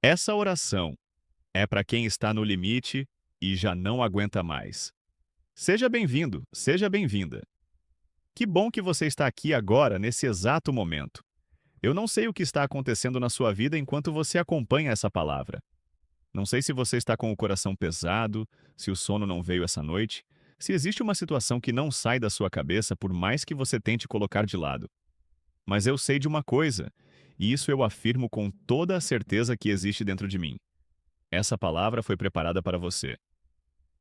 Essa oração é para quem está no limite e já não aguenta mais. Seja bem-vindo, seja bem-vinda. Que bom que você está aqui agora, nesse exato momento. Eu não sei o que está acontecendo na sua vida enquanto você acompanha essa palavra. Não sei se você está com o coração pesado, se o sono não veio essa noite, se existe uma situação que não sai da sua cabeça por mais que você tente colocar de lado. Mas eu sei de uma coisa, e isso eu afirmo com toda a certeza que existe dentro de mim. Essa palavra foi preparada para você.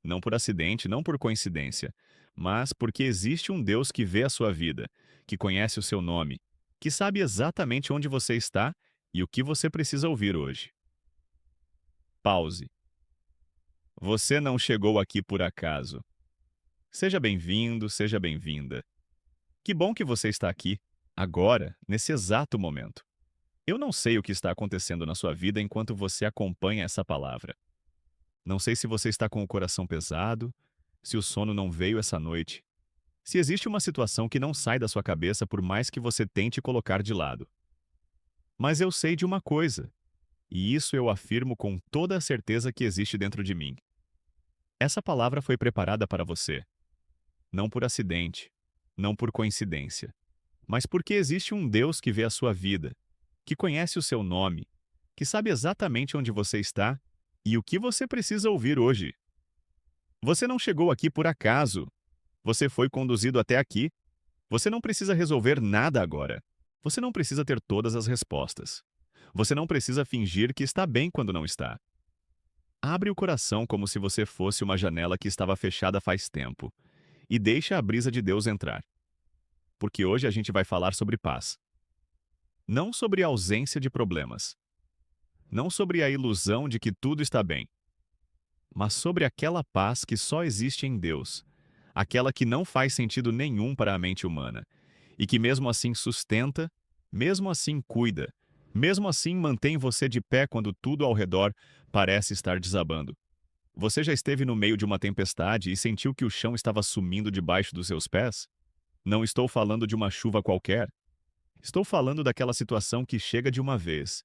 Não por acidente, não por coincidência, mas porque existe um Deus que vê a sua vida, que conhece o seu nome, que sabe exatamente onde você está e o que você precisa ouvir hoje. Pause. Você não chegou aqui por acaso. Seja bem-vindo, seja bem-vinda. Que bom que você está aqui, agora, nesse exato momento. Eu não sei o que está acontecendo na sua vida enquanto você acompanha essa palavra. Não sei se você está com o coração pesado, se o sono não veio essa noite, se existe uma situação que não sai da sua cabeça por mais que você tente colocar de lado. Mas eu sei de uma coisa, e isso eu afirmo com toda a certeza que existe dentro de mim. Essa palavra foi preparada para você, não por acidente, não por coincidência, mas porque existe um Deus que vê a sua vida, que conhece o seu nome, que sabe exatamente onde você está e o que você precisa ouvir hoje. Você não chegou aqui por acaso. Você foi conduzido até aqui. Você não precisa resolver nada agora. Você não precisa ter todas as respostas. Você não precisa fingir que está bem quando não está. Abre o coração como se você fosse uma janela que estava fechada faz tempo e deixa a brisa de Deus entrar. Porque hoje a gente vai falar sobre paz. Não sobre ausência de problemas. Não sobre a ilusão de que tudo está bem. Mas sobre aquela paz que só existe em Deus, aquela que não faz sentido nenhum para a mente humana, e que mesmo assim sustenta, mesmo assim cuida, mesmo assim mantém você de pé quando tudo ao redor parece estar desabando. Você já esteve no meio de uma tempestade e sentiu que o chão estava sumindo debaixo dos seus pés? Não estou falando de uma chuva qualquer. Estou falando daquela situação que chega de uma vez,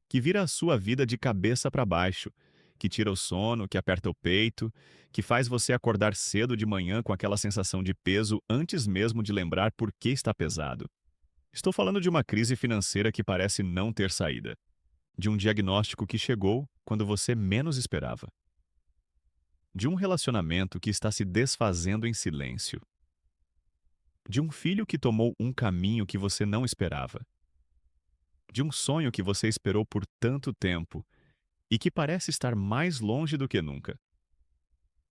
que vira a sua vida de cabeça para baixo, que tira o sono, que aperta o peito, que faz você acordar cedo de manhã com aquela sensação de peso antes mesmo de lembrar por que está pesado. Estou falando de uma crise financeira que parece não ter saída, de um diagnóstico que chegou quando você menos esperava, de um relacionamento que está se desfazendo em silêncio, de um filho que tomou um caminho que você não esperava, de um sonho que você esperou por tanto tempo e que parece estar mais longe do que nunca.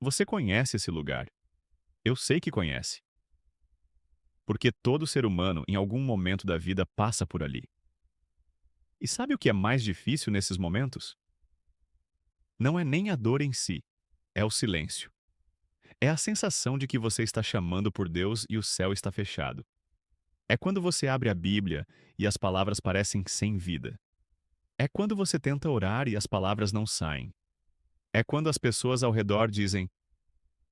Você conhece esse lugar. Eu sei que conhece. Porque todo ser humano, em algum momento da vida, passa por ali. E sabe o que é mais difícil nesses momentos? Não é nem a dor em si, é o silêncio. É a sensação de que você está chamando por Deus e o céu está fechado. É quando você abre a Bíblia e as palavras parecem sem vida. É quando você tenta orar e as palavras não saem. É quando as pessoas ao redor dizem: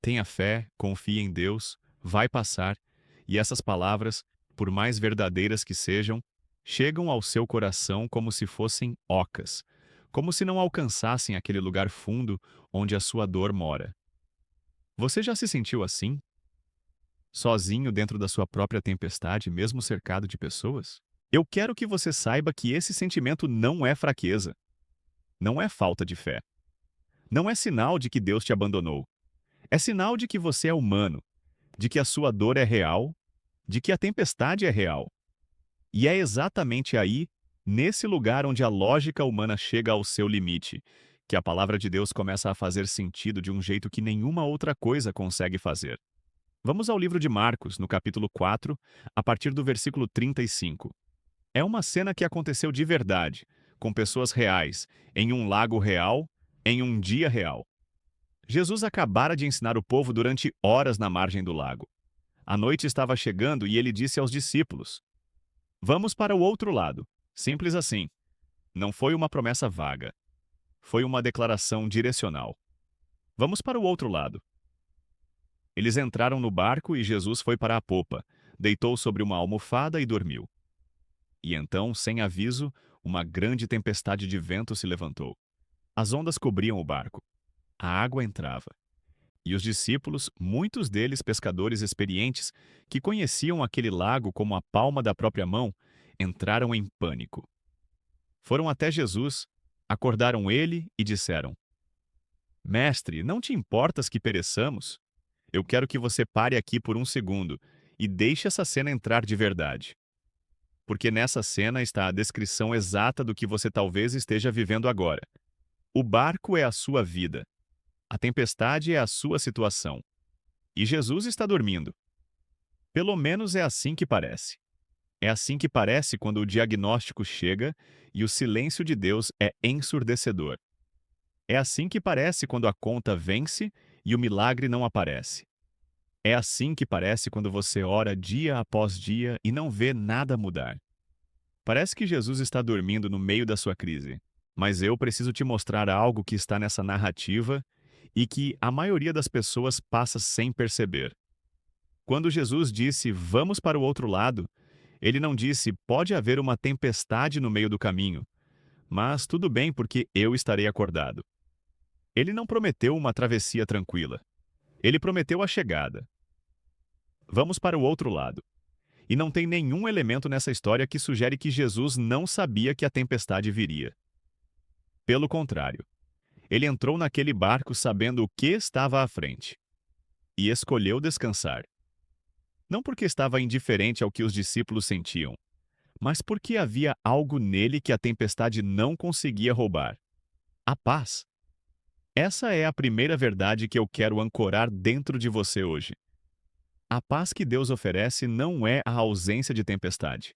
tenha fé, confie em Deus, vai passar, e essas palavras, por mais verdadeiras que sejam, chegam ao seu coração como se fossem ocas, como se não alcançassem aquele lugar fundo onde a sua dor mora. Você já se sentiu assim? Sozinho dentro da sua própria tempestade, mesmo cercado de pessoas? Eu quero que você saiba que esse sentimento não é fraqueza, não é falta de fé, não é sinal de que Deus te abandonou. É sinal de que você é humano, de que a sua dor é real, de que a tempestade é real. E é exatamente aí, nesse lugar onde a lógica humana chega ao seu limite, que a palavra de Deus começa a fazer sentido de um jeito que nenhuma outra coisa consegue fazer. Vamos ao livro de Marcos, no capítulo 4, a partir do versículo 35. É uma cena que aconteceu de verdade, com pessoas reais, em um lago real, em um dia real. Jesus acabara de ensinar o povo durante horas na margem do lago. A noite estava chegando e ele disse aos discípulos: vamos para o outro lado. Simples assim. Não foi uma promessa vaga. Foi uma declaração direcional. Vamos para o outro lado. Eles entraram no barco e Jesus foi para a popa, deitou sobre uma almofada e dormiu. E então, sem aviso, uma grande tempestade de vento se levantou. As ondas cobriam o barco. A água entrava. E os discípulos, muitos deles pescadores experientes, que conheciam aquele lago como a palma da própria mão, entraram em pânico. Foram até Jesus, acordaram ele e disseram: Mestre, não te importas que pereçamos? Eu quero que você pare aqui por um segundo e deixe essa cena entrar de verdade. Porque nessa cena está a descrição exata do que você talvez esteja vivendo agora. O barco é a sua vida. A tempestade é a sua situação. E Jesus está dormindo. Pelo menos é assim que parece. É assim que parece quando o diagnóstico chega e o silêncio de Deus é ensurdecedor. É assim que parece quando a conta vence e o milagre não aparece. É assim que parece quando você ora dia após dia e não vê nada mudar. Parece que Jesus está dormindo no meio da sua crise. Mas eu preciso te mostrar algo que está nessa narrativa e que a maioria das pessoas passa sem perceber. Quando Jesus disse, vamos para o outro lado, ele não disse, pode haver uma tempestade no meio do caminho, mas tudo bem porque eu estarei acordado. Ele não prometeu uma travessia tranquila. Ele prometeu a chegada. Vamos para o outro lado. E não tem nenhum elemento nessa história que sugere que Jesus não sabia que a tempestade viria. Pelo contrário, ele entrou naquele barco sabendo o que estava à frente. E escolheu descansar. Não porque estava indiferente ao que os discípulos sentiam, mas porque havia algo nele que a tempestade não conseguia roubar: a paz. Essa é a primeira verdade que eu quero ancorar dentro de você hoje. A paz que Deus oferece não é a ausência de tempestade.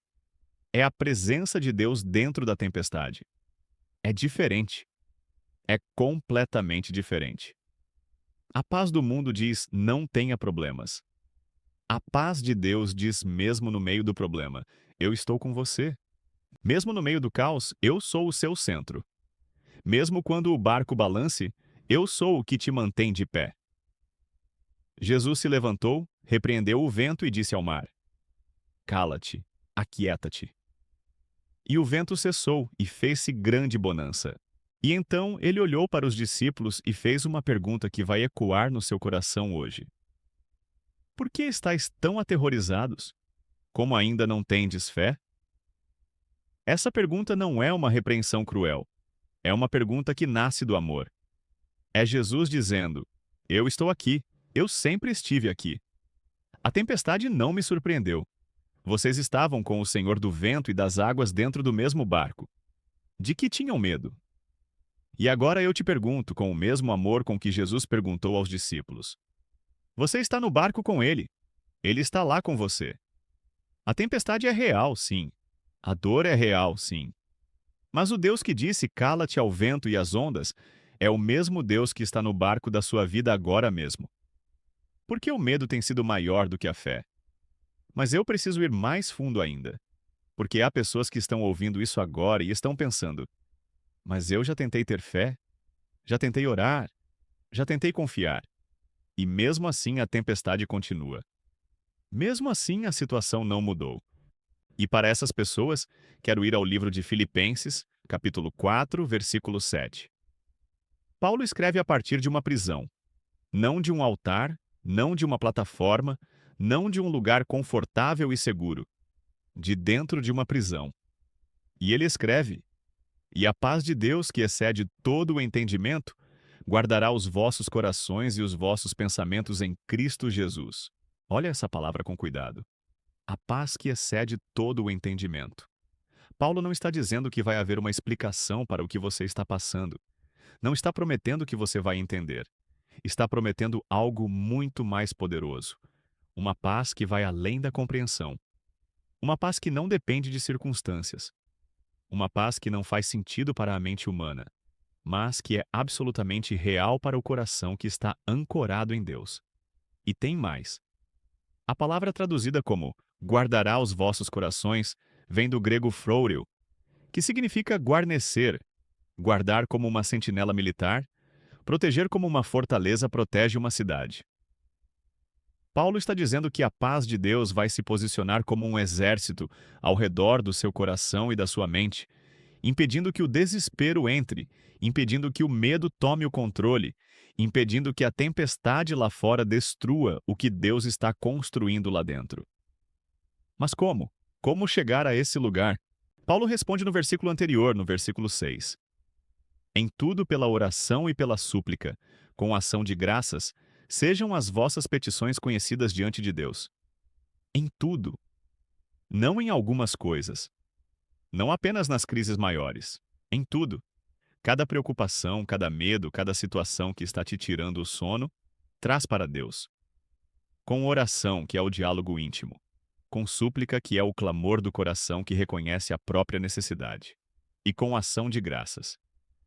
É a presença de Deus dentro da tempestade. É diferente. É completamente diferente. A paz do mundo diz, não tenha problemas. A paz de Deus diz, mesmo no meio do problema, eu estou com você. Mesmo no meio do caos, eu sou o seu centro. Mesmo quando o barco balance, eu sou o que te mantém de pé. Jesus se levantou, repreendeu o vento e disse ao mar: Cala-te, aquieta-te. E o vento cessou e fez-se grande bonança. E então ele olhou para os discípulos e fez uma pergunta que vai ecoar no seu coração hoje. Por que estáis tão aterrorizados? Como ainda não tendes fé? Essa pergunta não é uma repreensão cruel. É uma pergunta que nasce do amor. É Jesus dizendo: eu estou aqui, eu sempre estive aqui. A tempestade não me surpreendeu. Vocês estavam com o Senhor do vento e das águas dentro do mesmo barco. De que tinham medo? E agora eu te pergunto, com o mesmo amor com que Jesus perguntou aos discípulos: você está no barco com ele. Ele está lá com você. A tempestade é real, sim. A dor é real, sim. Mas o Deus que disse cala-te ao vento e às ondas é o mesmo Deus que está no barco da sua vida agora mesmo. Por que o medo tem sido maior do que a fé? Mas eu preciso ir mais fundo ainda. Porque há pessoas que estão ouvindo isso agora e estão pensando: mas eu já tentei ter fé, já tentei orar, já tentei confiar. E mesmo assim a tempestade continua. Mesmo assim a situação não mudou. E para essas pessoas, quero ir ao livro de Filipenses, capítulo 4, versículo 7. Paulo escreve a partir de uma prisão. Não de um altar, não de uma plataforma, não de um lugar confortável e seguro. De dentro de uma prisão. E ele escreve: e a paz de Deus, que excede todo o entendimento, guardará os vossos corações e os vossos pensamentos em Cristo Jesus. Olha essa palavra com cuidado. A paz que excede todo o entendimento. Paulo não está dizendo que vai haver uma explicação para o que você está passando. Não está prometendo que você vai entender. Está prometendo algo muito mais poderoso. Uma paz que vai além da compreensão. Uma paz que não depende de circunstâncias. Uma paz que não faz sentido para a mente humana, mas que é absolutamente real para o coração que está ancorado em Deus. E tem mais. A palavra traduzida como guardará os vossos corações vem do grego phroureo, que significa guarnecer, guardar como uma sentinela militar, proteger como uma fortaleza protege uma cidade. Paulo está dizendo que a paz de Deus vai se posicionar como um exército ao redor do seu coração e da sua mente, impedindo que o desespero entre, impedindo que o medo tome o controle, impedindo que a tempestade lá fora destrua o que Deus está construindo lá dentro. Mas como? Como chegar a esse lugar? Paulo responde no versículo anterior, no versículo 6. Em tudo pela oração e pela súplica, com ação de graças, sejam as vossas petições conhecidas diante de Deus. Em tudo, não em algumas coisas, não apenas nas crises maiores, em tudo. Cada preocupação, cada medo, cada situação que está te tirando o sono, traz para Deus. Com oração, que é o diálogo íntimo. Com súplica, que é o clamor do coração que reconhece a própria necessidade. E com ação de graças.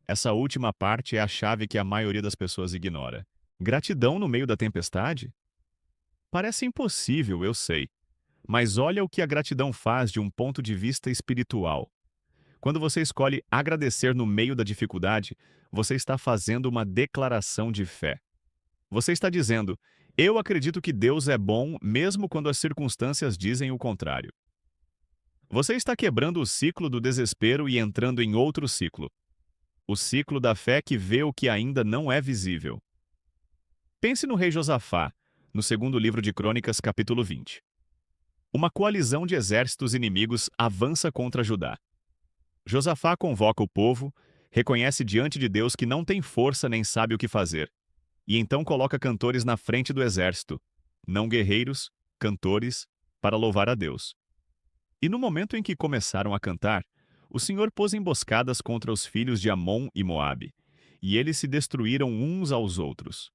Essa última parte é a chave que a maioria das pessoas ignora. Gratidão no meio da tempestade? Parece impossível, eu sei. Mas olha o que a gratidão faz de um ponto de vista espiritual. Quando você escolhe agradecer no meio da dificuldade, você está fazendo uma declaração de fé. Você está dizendo: eu acredito que Deus é bom mesmo quando as circunstâncias dizem o contrário. Você está quebrando o ciclo do desespero e entrando em outro ciclo. O ciclo da fé que vê o que ainda não é visível. Pense no rei Josafá, no segundo livro de Crônicas, capítulo 20. Uma coalizão de exércitos inimigos avança contra Judá. Josafá convoca o povo, reconhece diante de Deus que não tem força nem sabe o que fazer, e então coloca cantores na frente do exército, não guerreiros, cantores, para louvar a Deus. E no momento em que começaram a cantar, o Senhor pôs emboscadas contra os filhos de Amon e Moabe, e eles se destruíram uns aos outros.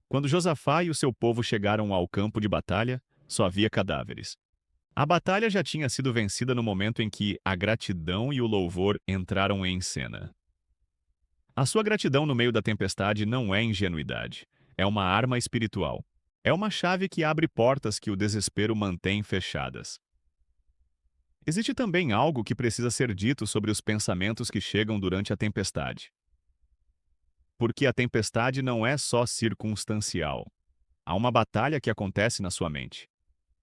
Quando Josafá e o seu povo chegaram ao campo de batalha, só havia cadáveres. A batalha já tinha sido vencida no momento em que a gratidão e o louvor entraram em cena. A sua gratidão no meio da tempestade não é ingenuidade, é uma arma espiritual. É uma chave que abre portas que o desespero mantém fechadas. Existe também algo que precisa ser dito sobre os pensamentos que chegam durante a tempestade. Porque a tempestade não é só circunstancial. Há uma batalha que acontece na sua mente.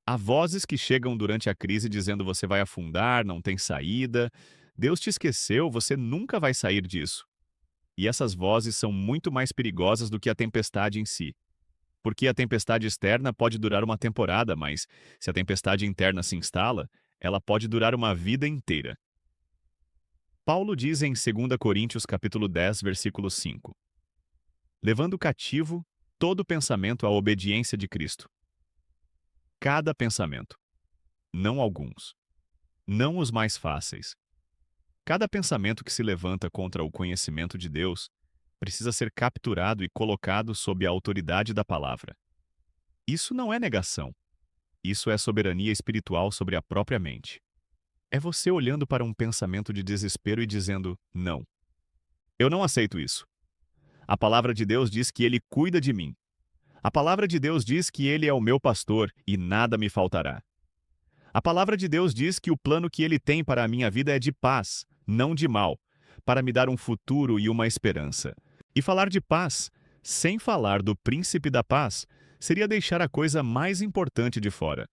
Há vozes que chegam durante a crise dizendo você vai afundar, não tem saída, Deus te esqueceu, você nunca vai sair disso. E essas vozes são muito mais perigosas do que a tempestade em si. Porque a tempestade externa pode durar uma temporada, mas se a tempestade interna se instala, ela pode durar uma vida inteira. Paulo diz em 2 Coríntios capítulo 10, versículo 5: levando cativo todo pensamento à obediência de Cristo. Cada pensamento, não alguns, não os mais fáceis. Cada pensamento que se levanta contra o conhecimento de Deus precisa ser capturado e colocado sob a autoridade da palavra. Isso não é negação. Isso é soberania espiritual sobre a própria mente. É você olhando para um pensamento de desespero e dizendo: não. Eu não aceito isso. A palavra de Deus diz que Ele cuida de mim. A palavra de Deus diz que Ele é o meu pastor e nada me faltará. A palavra de Deus diz que o plano que Ele tem para a minha vida é de paz, não de mal, para me dar um futuro e uma esperança. E falar de paz, sem falar do príncipe da paz, seria deixar a coisa mais importante de fora.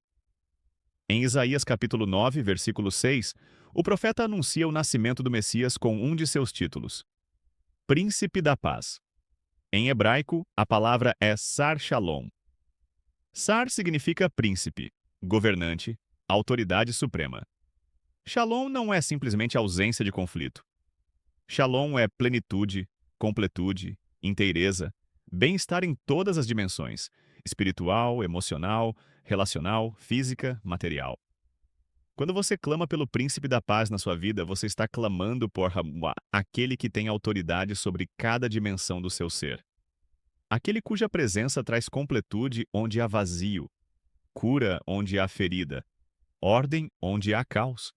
Em Isaías capítulo 9, versículo 6, o profeta anuncia o nascimento do Messias com um de seus títulos: Príncipe da Paz. Em hebraico, a palavra é Sar Shalom. Sar significa príncipe, governante, autoridade suprema. Shalom não é simplesmente ausência de conflito. Shalom é plenitude, completude, inteireza, bem-estar em todas as dimensões: espiritual, emocional, relacional, física, material. Quando você clama pelo príncipe da paz na sua vida, você está clamando por aquele que tem autoridade sobre cada dimensão do seu ser. Aquele cuja presença traz completude onde há vazio, cura onde há ferida, ordem onde há caos.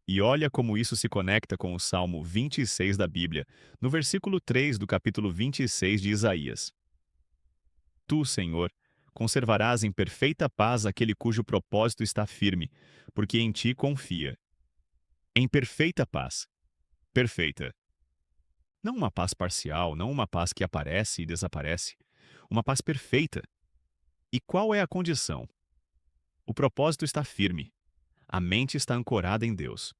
E olha como isso se conecta com o Salmo 26 da Bíblia, no versículo 3 do capítulo 26 de Isaías. Tu, Senhor, conservarás em perfeita paz aquele cujo propósito está firme, porque em ti confia. Em perfeita paz. Perfeita. Não uma paz parcial, não uma paz que aparece e desaparece. Uma paz perfeita. E qual é a condição? O propósito está firme. A mente está ancorada em Deus.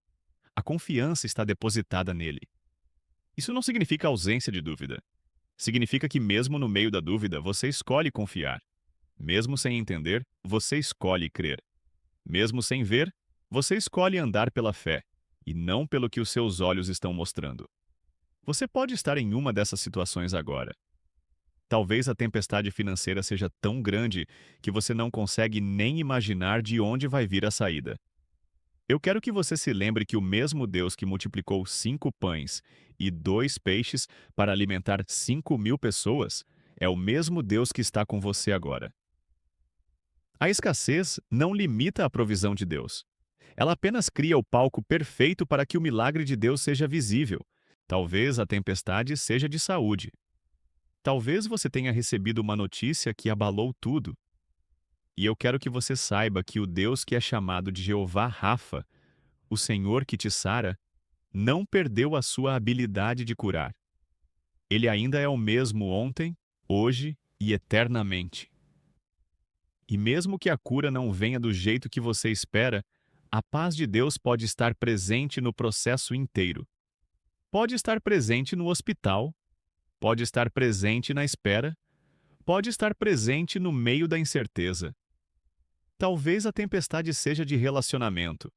A confiança está depositada nele. Isso não significa ausência de dúvida. Significa que mesmo no meio da dúvida, você escolhe confiar. Mesmo sem entender, você escolhe crer. Mesmo sem ver, você escolhe andar pela fé, e não pelo que os seus olhos estão mostrando. Você pode estar em uma dessas situações agora. Talvez a tempestade financeira seja tão grande que você não consegue nem imaginar de onde vai vir a saída. Eu quero que você se lembre que o mesmo Deus que multiplicou 5 pães e 2 peixes para alimentar 5.000 pessoas é o mesmo Deus que está com você agora. A escassez não limita a provisão de Deus. Ela apenas cria o palco perfeito para que o milagre de Deus seja visível. Talvez a tempestade seja de saúde. Talvez você tenha recebido uma notícia que abalou tudo. E eu quero que você saiba que o Deus que é chamado de Jeová Rafa, o Senhor que te sara, não perdeu a sua habilidade de curar. Ele ainda é o mesmo ontem, hoje e eternamente. E mesmo que a cura não venha do jeito que você espera, a paz de Deus pode estar presente no processo inteiro. Pode estar presente no hospital, pode estar presente na espera, pode estar presente no meio da incerteza. Talvez a tempestade seja de relacionamento.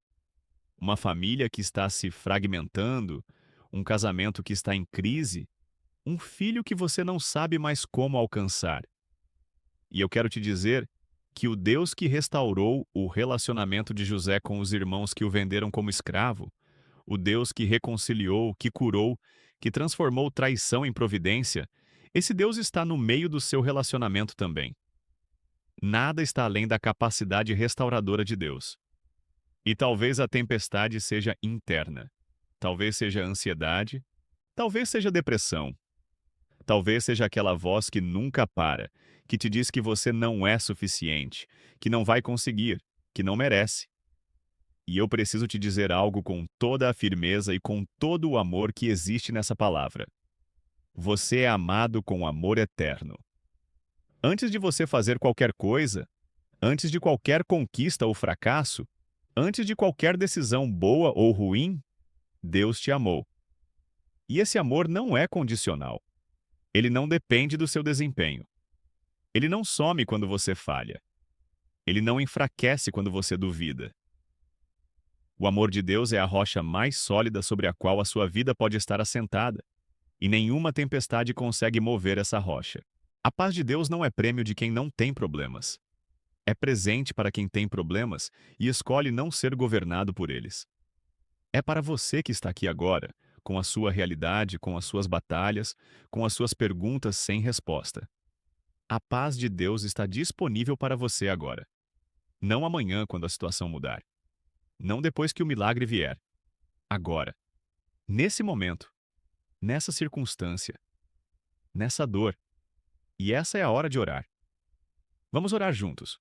Uma família que está se fragmentando, um casamento que está em crise, um filho que você não sabe mais como alcançar. E eu quero te dizer que o Deus que restaurou o relacionamento de José com os irmãos que o venderam como escravo, o Deus que reconciliou, que curou, que transformou traição em providência, esse Deus está no meio do seu relacionamento também. Nada está além da capacidade restauradora de Deus. E talvez a tempestade seja interna. Talvez seja ansiedade. Talvez seja depressão. Talvez seja aquela voz que nunca para, que te diz que você não é suficiente, que não vai conseguir, que não merece. E eu preciso te dizer algo com toda a firmeza e com todo o amor que existe nessa palavra. Você é amado com amor eterno. Antes de você fazer qualquer coisa, antes de qualquer conquista ou fracasso, antes de qualquer decisão boa ou ruim, Deus te amou. E esse amor não é condicional. Ele não depende do seu desempenho. Ele não some quando você falha. Ele não enfraquece quando você duvida. O amor de Deus é a rocha mais sólida sobre a qual a sua vida pode estar assentada, e nenhuma tempestade consegue mover essa rocha. A paz de Deus não é prêmio de quem não tem problemas. É presente para quem tem problemas e escolhe não ser governado por eles. É para você que está aqui agora, com a sua realidade, com as suas batalhas, com as suas perguntas sem resposta. A paz de Deus está disponível para você agora. Não amanhã, quando a situação mudar. Não depois que o milagre vier. Agora. Nesse momento. Nessa circunstância. Nessa dor. E essa é a hora de orar. Vamos orar juntos.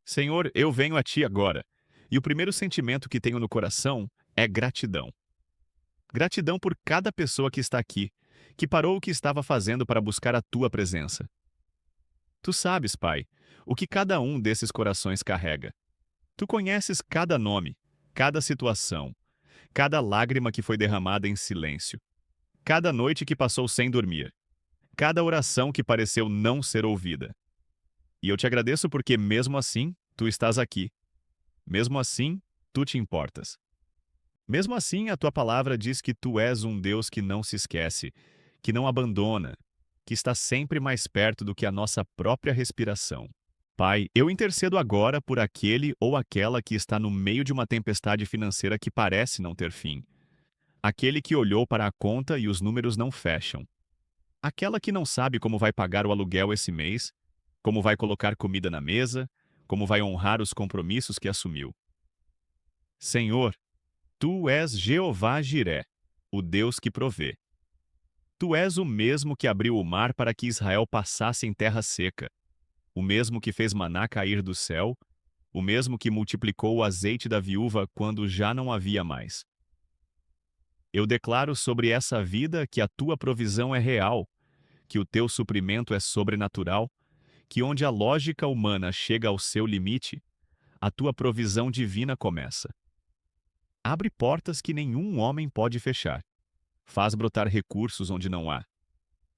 Senhor, eu venho a Ti agora, e o primeiro sentimento que tenho no coração é gratidão. Gratidão por cada pessoa que está aqui, que parou o que estava fazendo para buscar a Tua presença. Tu sabes, Pai, o que cada um desses corações carrega. Tu conheces cada nome, cada situação, cada lágrima que foi derramada em silêncio, cada noite que passou sem dormir, cada oração que pareceu não ser ouvida. E eu te agradeço porque, mesmo assim, tu estás aqui. Mesmo assim, tu te importas. Mesmo assim, a tua palavra diz que tu és um Deus que não se esquece, que não abandona, que está sempre mais perto do que a nossa própria respiração. Pai, eu intercedo agora por aquele ou aquela que está no meio de uma tempestade financeira que parece não ter fim. Aquele que olhou para a conta e os números não fecham. Aquela que não sabe como vai pagar o aluguel esse mês, como vai colocar comida na mesa, como vai honrar os compromissos que assumiu. Senhor, Tu és Jeová Jiré, o Deus que provê. Tu és o mesmo que abriu o mar para que Israel passasse em terra seca, o mesmo que fez maná cair do céu, o mesmo que multiplicou o azeite da viúva quando já não havia mais. Eu declaro sobre essa vida que a Tua provisão é real, que o Teu suprimento é sobrenatural, que onde a lógica humana chega ao seu limite, a Tua provisão divina começa. Abre portas que nenhum homem pode fechar. Faz brotar recursos onde não há.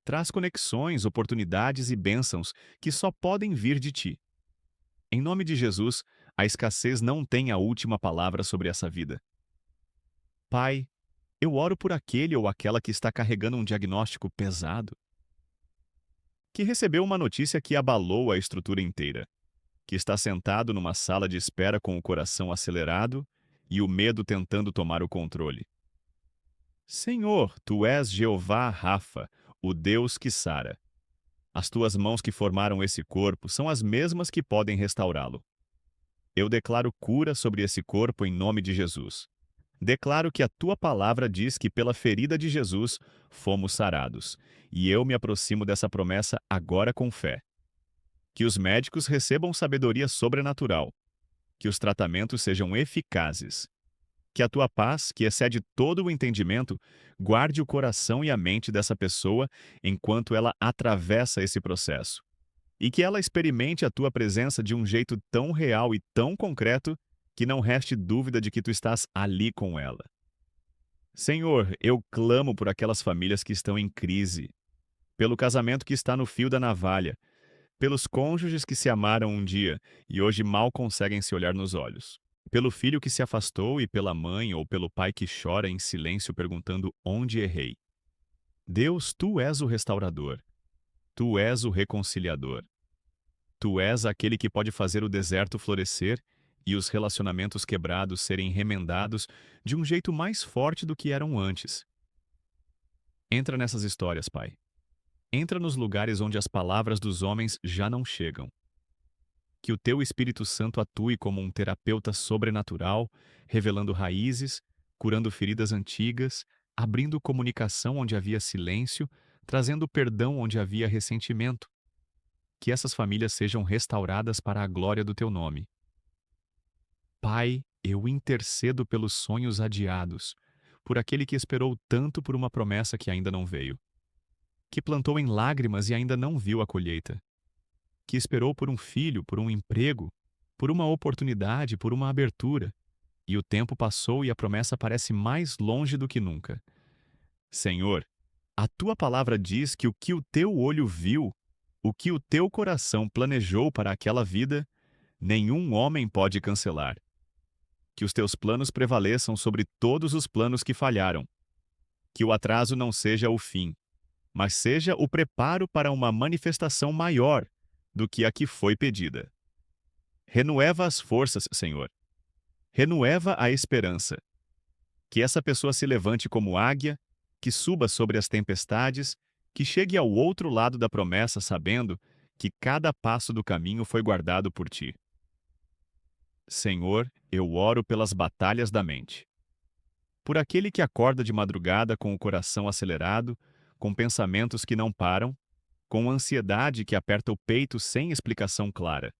Traz conexões, oportunidades e bênçãos que só podem vir de ti. Em nome de Jesus, a escassez não tem a última palavra sobre essa vida. Pai, eu oro por aquele ou aquela que está carregando um diagnóstico pesado, que recebeu uma notícia que abalou a estrutura inteira, que está sentado numa sala de espera com o coração acelerado e o medo tentando tomar o controle. Senhor, tu és Jeová Rafa, o Deus que sara. As tuas mãos que formaram esse corpo são as mesmas que podem restaurá-lo. Eu declaro cura sobre esse corpo em nome de Jesus. Declaro que a tua palavra diz que pela ferida de Jesus fomos sarados, e eu me aproximo dessa promessa agora com fé. Que os médicos recebam sabedoria sobrenatural, que os tratamentos sejam eficazes, que a tua paz, que excede todo o entendimento, guarde o coração e a mente dessa pessoa enquanto ela atravessa esse processo. E que ela experimente a tua presença de um jeito tão real e tão concreto que não reste dúvida de que tu estás ali com ela. Senhor, eu clamo por aquelas famílias que estão em crise, pelo casamento que está no fio da navalha, pelos cônjuges que se amaram um dia e hoje mal conseguem se olhar nos olhos, pelo filho que se afastou e pela mãe ou pelo pai que chora em silêncio perguntando onde errei. Deus, tu és o restaurador, tu és o reconciliador. Tu és aquele que pode fazer o deserto florescer e os relacionamentos quebrados serem remendados de um jeito mais forte do que eram antes. Entra nessas histórias, Pai. Entra nos lugares onde as palavras dos homens já não chegam. Que o teu Espírito Santo atue como um terapeuta sobrenatural, revelando raízes, curando feridas antigas, abrindo comunicação onde havia silêncio, trazendo perdão onde havia ressentimento. Que essas famílias sejam restauradas para a glória do teu nome. Pai, eu intercedo pelos sonhos adiados, por aquele que esperou tanto por uma promessa que ainda não veio, que plantou em lágrimas e ainda não viu a colheita, que esperou por um filho, por um emprego, por uma oportunidade, por uma abertura, e o tempo passou e a promessa parece mais longe do que nunca. Senhor, a tua palavra diz que o teu olho viu, o que o teu coração planejou para aquela vida, nenhum homem pode cancelar. Que os teus planos prevaleçam sobre todos os planos que falharam. Que o atraso não seja o fim, mas seja o preparo para uma manifestação maior do que a que foi pedida. Renueva as forças, Senhor. Renueva a esperança. Que essa pessoa se levante como águia, que suba sobre as tempestades, que chegue ao outro lado da promessa sabendo que cada passo do caminho foi guardado por ti. Senhor, eu oro pelas batalhas da mente. Por aquele que acorda de madrugada com o coração acelerado, com pensamentos que não param, com ansiedade que aperta o peito sem explicação clara.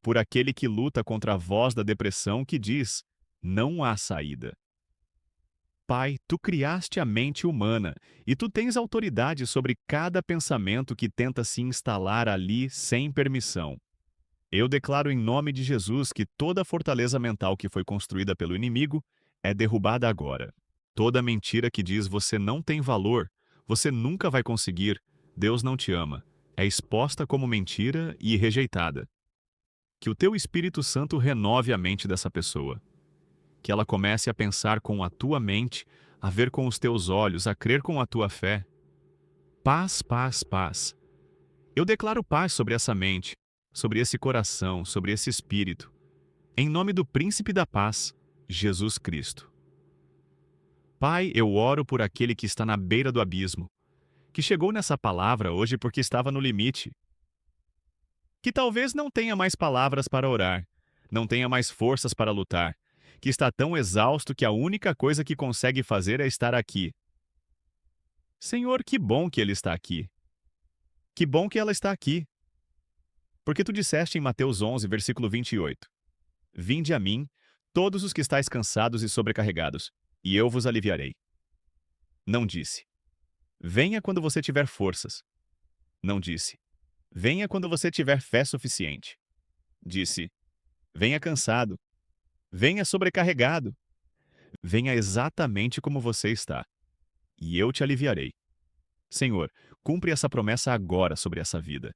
Por aquele que luta contra a voz da depressão que diz: não há saída. Pai, tu criaste a mente humana e tu tens autoridade sobre cada pensamento que tenta se instalar ali sem permissão. Eu declaro em nome de Jesus que toda a fortaleza mental que foi construída pelo inimigo é derrubada agora. Toda mentira que diz você não tem valor, você nunca vai conseguir, Deus não te ama, é exposta como mentira e rejeitada. Que o teu Espírito Santo renove a mente dessa pessoa. Que ela comece a pensar com a tua mente, a ver com os teus olhos, a crer com a tua fé. Paz, paz, paz. Eu declaro paz sobre essa mente, sobre esse coração, sobre esse espírito. Em nome do Príncipe da Paz, Jesus Cristo. Pai, eu oro por aquele que está na beira do abismo, que chegou nessa palavra hoje porque estava no limite, que talvez não tenha mais palavras para orar, não tenha mais forças para lutar, que está tão exausto que a única coisa que consegue fazer é estar aqui. Senhor, que bom que ele está aqui. Que bom que ela está aqui. Porque tu disseste em Mateus 11, versículo 28, Vinde a mim, todos os que estáis cansados e sobrecarregados, e eu vos aliviarei. Não disse, venha quando você tiver forças. Não disse, venha quando você tiver fé suficiente. Disse, venha cansado, venha sobrecarregado, venha exatamente como você está, e eu te aliviarei. Senhor, cumpre essa promessa agora sobre essa vida.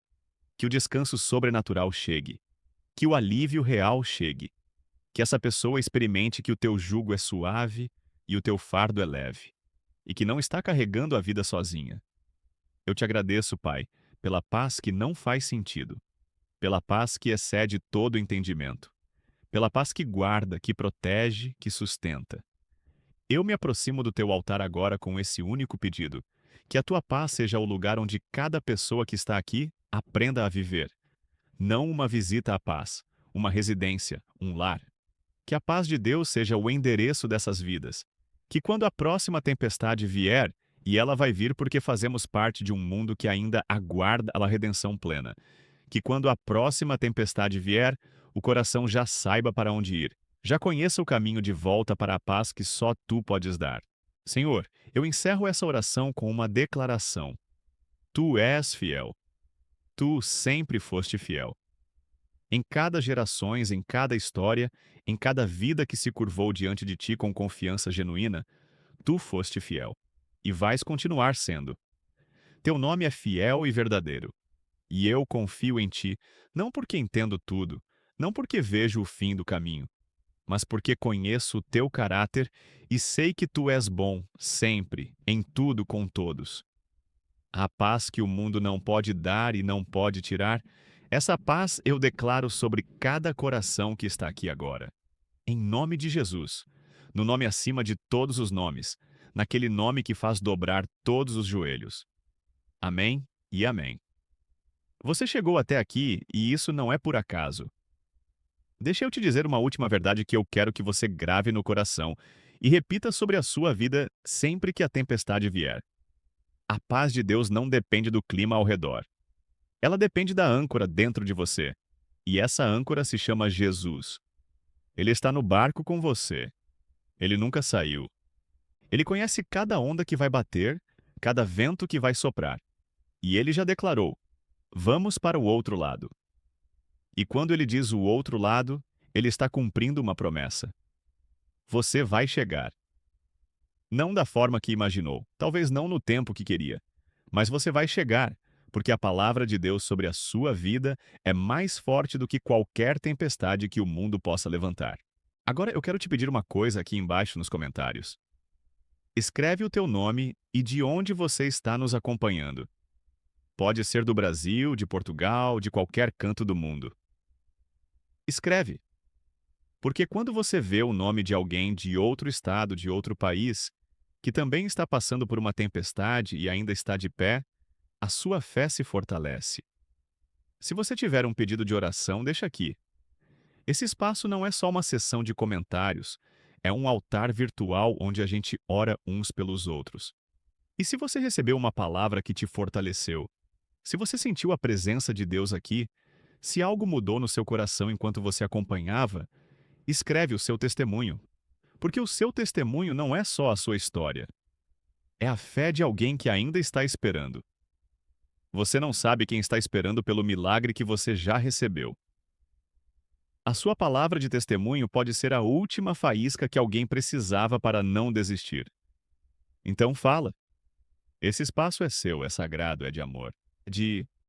Que o descanso sobrenatural chegue, que o alívio real chegue, que essa pessoa experimente que o teu jugo é suave e o teu fardo é leve, e que não está carregando a vida sozinha. Eu te agradeço, Pai, pela paz que não faz sentido, pela paz que excede todo entendimento, pela paz que guarda, que protege, que sustenta. Eu me aproximo do teu altar agora com esse único pedido: que a tua paz seja o lugar onde cada pessoa que está aqui aprenda a viver. Não uma visita à paz, uma residência, um lar. Que a paz de Deus seja o endereço dessas vidas. Que quando a próxima tempestade vier, e ela vai vir porque fazemos parte de um mundo que ainda aguarda a redenção plena, que quando a próxima tempestade vier, o coração já saiba para onde ir, já conheça o caminho de volta para a paz que só tu podes dar. Senhor, eu encerro essa oração com uma declaração. Tu és fiel. Tu sempre foste fiel. Em cada gerações, em cada história, em cada vida que se curvou diante de ti com confiança genuína, tu foste fiel. E vais continuar sendo. Teu nome é fiel e verdadeiro. E eu confio em ti, não porque entendo tudo, não porque vejo o fim do caminho, mas porque conheço o teu caráter e sei que tu és bom, sempre, em tudo com todos. A paz que o mundo não pode dar e não pode tirar, essa paz eu declaro sobre cada coração que está aqui agora. Em nome de Jesus, no nome acima de todos os nomes, naquele nome que faz dobrar todos os joelhos. Amém e amém. Você chegou até aqui e isso não é por acaso. Deixa eu te dizer uma última verdade que eu quero que você grave no coração e repita sobre a sua vida sempre que a tempestade vier. A paz de Deus não depende do clima ao redor. Ela depende da âncora dentro de você. E essa âncora se chama Jesus. Ele está no barco com você. Ele nunca saiu. Ele conhece cada onda que vai bater, cada vento que vai soprar. E ele já declarou: vamos para o outro lado. E quando ele diz o outro lado, ele está cumprindo uma promessa. Você vai chegar. Não da forma que imaginou, talvez não no tempo que queria, mas você vai chegar, porque a palavra de Deus sobre a sua vida é mais forte do que qualquer tempestade que o mundo possa levantar. Agora eu quero te pedir uma coisa aqui embaixo nos comentários. Escreve o teu nome e de onde você está nos acompanhando. Pode ser do Brasil, de Portugal, de qualquer canto do mundo. Escreve. Porque quando você vê o nome de alguém de outro estado, de outro país, que também está passando por uma tempestade e ainda está de pé, a sua fé se fortalece. Se você tiver um pedido de oração, deixa aqui. Esse espaço não é só uma sessão de comentários, é um altar virtual onde a gente ora uns pelos outros. E se você recebeu uma palavra que te fortaleceu, se você sentiu a presença de Deus aqui, se algo mudou no seu coração enquanto você acompanhava, escreve o seu testemunho. Porque o seu testemunho não é só a sua história. É a fé de alguém que ainda está esperando. Você não sabe quem está esperando pelo milagre que você já recebeu. A sua palavra de testemunho pode ser a última faísca que alguém precisava para não desistir. Então fala. Esse espaço é seu, é sagrado, é de amor. De